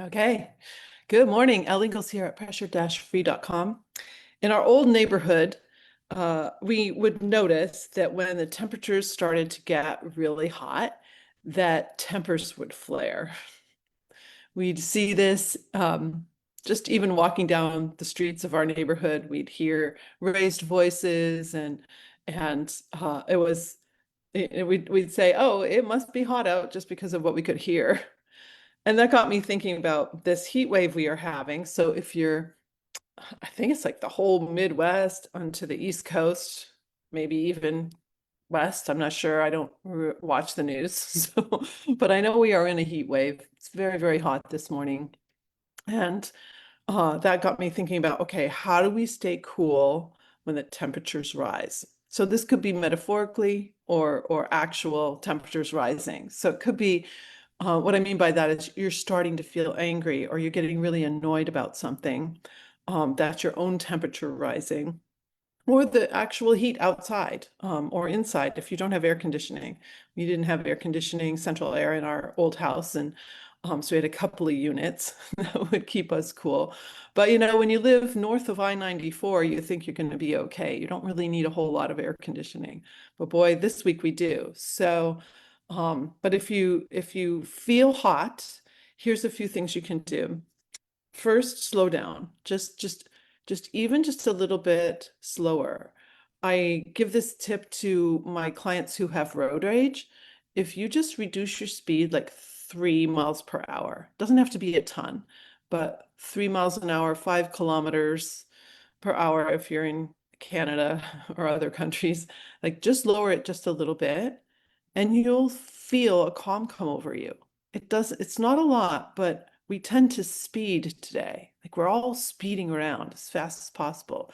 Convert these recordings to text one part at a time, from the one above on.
Okay. Good morning. Elle Ingalls here at pressure-free.com. In our old neighborhood, we would notice that when the temperatures started to get really hot, that tempers would flare. We'd see this just even walking down the streets of our neighborhood. We'd hear raised voices and we'd say, "Oh, it must be hot out," just because of what we could hear. And that got me thinking about this heat wave we are having. So if you're, I think it's like the whole Midwest onto the East Coast, maybe even West. I'm not sure. I don't watch the news. So, but I know we are in a heat wave. It's very, very hot this morning. And that got me thinking about, okay, how do we stay cool when the temperatures rise? So this could be metaphorically or actual temperatures rising. So it could be what I mean by that is you're starting to feel angry or you're getting really annoyed about something. That's your own temperature rising, or the actual heat outside or inside. If you don't have air conditioning, we didn't have air conditioning, central air in our old house, and so we had a couple of units that would keep us cool. But when you live north of I-94, you think you're going to be okay. You don't really need a whole lot of air conditioning. But boy, this week we do. So, but if you feel hot, here's a few things you can do. First, slow down. Just a little bit slower. I give this tip to my clients who have road rage. If you just reduce your speed like 3 miles per hour, doesn't have to be a ton, but 3 miles an hour, 5 kilometers per hour if you're in Canada or other countries, like just lower it just a little bit and you'll feel a calm come over you. It's not a lot, but we tend to speed today. Like we're all speeding around as fast as possible,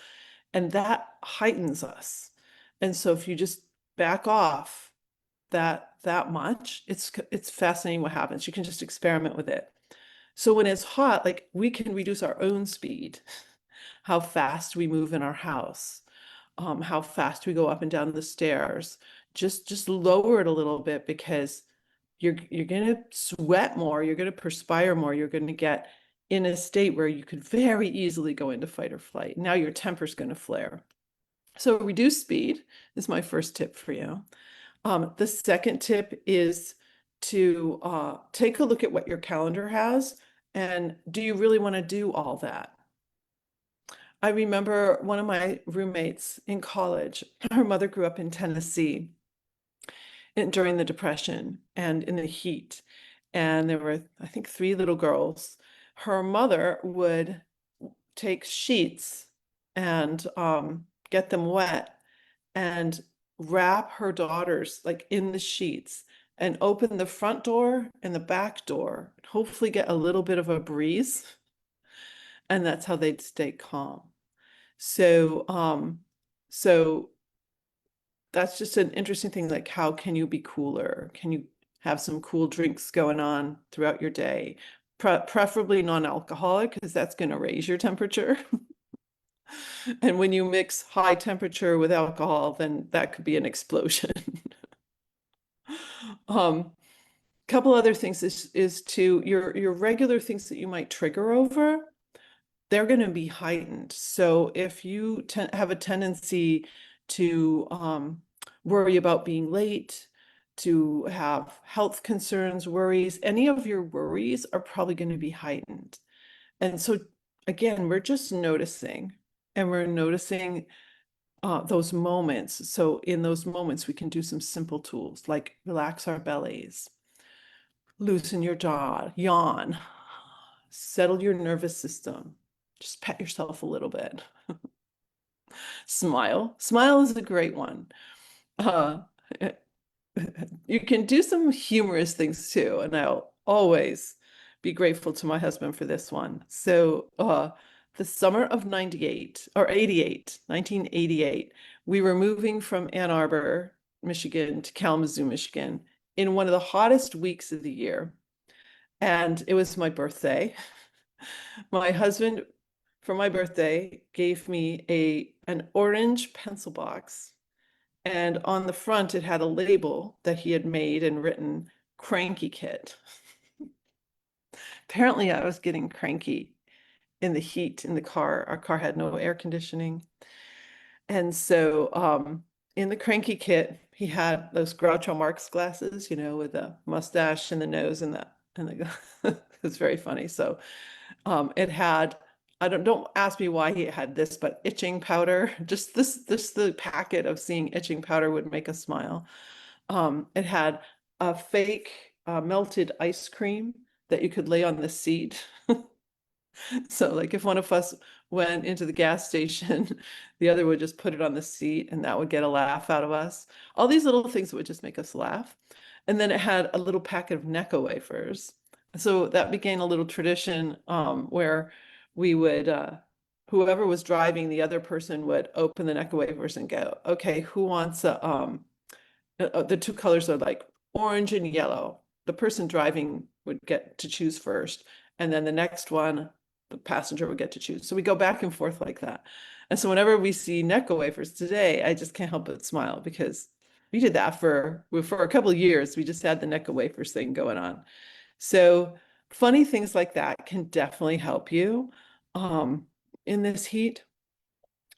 and that heightens us. And so if you just back off that much, it's fascinating what happens. You can just experiment with it. So when it's hot, like we can reduce our own speed, how fast we move in our house, how fast we go up and down the stairs. Just lower it a little bit because you're gonna sweat more, you're gonna perspire more, you're gonna get in a state where you could very easily go into fight or flight. Now your temper's gonna flare. So reduce speed is my first tip for you. The second tip is to take a look at what your calendar has and do you really want to do all that? I remember one of my roommates in college, her mother grew up in Tennessee during the Depression and in the heat. And there were, I think, three little girls. Her mother would take sheets and get them wet and wrap her daughters like in the sheets and open the front door and the back door, hopefully get a little bit of a breeze. And that's how they'd stay calm. So, so that's just an interesting thing. Like, how can you be cooler? Can you have some cool drinks going on throughout your day? Preferably non-alcoholic, because that's going to raise your temperature. And when you mix high temperature with alcohol, then that could be an explosion. Um, couple other things is to your regular things that you might trigger over, they're going to be heightened. So if you have a tendency to worry about being late, to have health concerns, worries, any of your worries are probably going to be heightened. And so again, we're just noticing, and we're noticing those moments. So in those moments, we can do some simple tools like relax our bellies, loosen your jaw, yawn, settle your nervous system, just pet yourself a little bit. Smile. Smile is a great one. Uh, you can do some humorous things too, and I'll always be grateful to my husband for this one. So, the summer of 98 or 88, 1988, we were moving from Ann Arbor, Michigan to Kalamazoo, Michigan in one of the hottest weeks of the year. And it was my birthday. My husband, for my birthday, gave me an orange pencil box. And on the front, it had a label that he had made and written Cranky Kid. Apparently I was getting cranky in the heat in the car. Our car had no air conditioning. And so in the cranky kit, he had those Groucho Marx glasses, with the mustache and the nose and the it's very funny. So it had, don't ask me why he had this, but itching powder. Just the packet of seeing itching powder would make us smile. It had a fake melted ice cream that you could lay on the seat. So like if one of us went into the gas station, the other would just put it on the seat and that would get a laugh out of us. All these little things that would just make us laugh. And then it had a little packet of Necco wafers. So that became a little tradition where we would, whoever was driving, the other person would open the Necco wafers and go, okay, who wants the two colors are like orange and yellow. The person driving would get to choose first, and then the next one, the passenger would get to choose. So we go back and forth like that. And so whenever we see Necco wafers today, I just can't help but smile because we did that for a couple of years. We just had the Necco wafers thing going on. So funny things like that can definitely help you in this heat.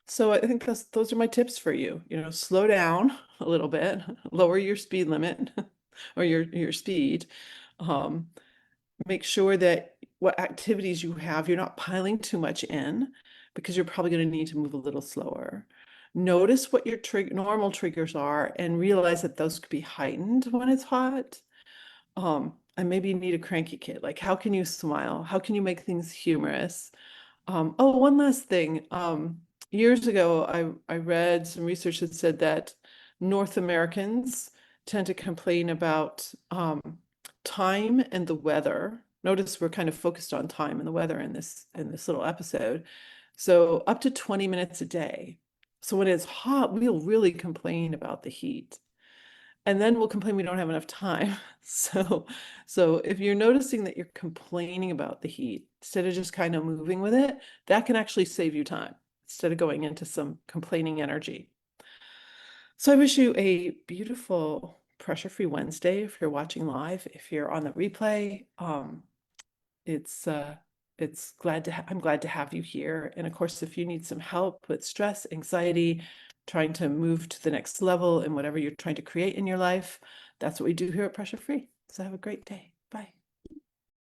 So I think those are my tips for you. Slow down a little bit, lower your speed limit or your speed. Um, Make sure that what activities you have, you're not piling too much in because you're probably going to need to move a little slower. Notice what your normal triggers are and realize that those could be heightened when it's hot. And maybe you need a cranky kid. Like, how can you smile? How can you make things humorous? Oh, one last thing. Years ago, I read some research that said that North Americans tend to complain about time and the weather. Notice we're kind of focused on time and the weather in this little episode. So up to 20 minutes a day. So when it's hot, we'll really complain about the heat. And then we'll complain we don't have enough time. So if you're noticing that you're complaining about the heat, instead of just kind of moving with it, that can actually save you time instead of going into some complaining energy. So I wish you a beautiful pressure-free Wednesday if you're watching live. If you're on the replay, it's I'm glad to have you here. And of course, if you need some help with stress, anxiety, trying to move to the next level in whatever you're trying to create in your life, that's what we do here at Pressure Free. So have a great day.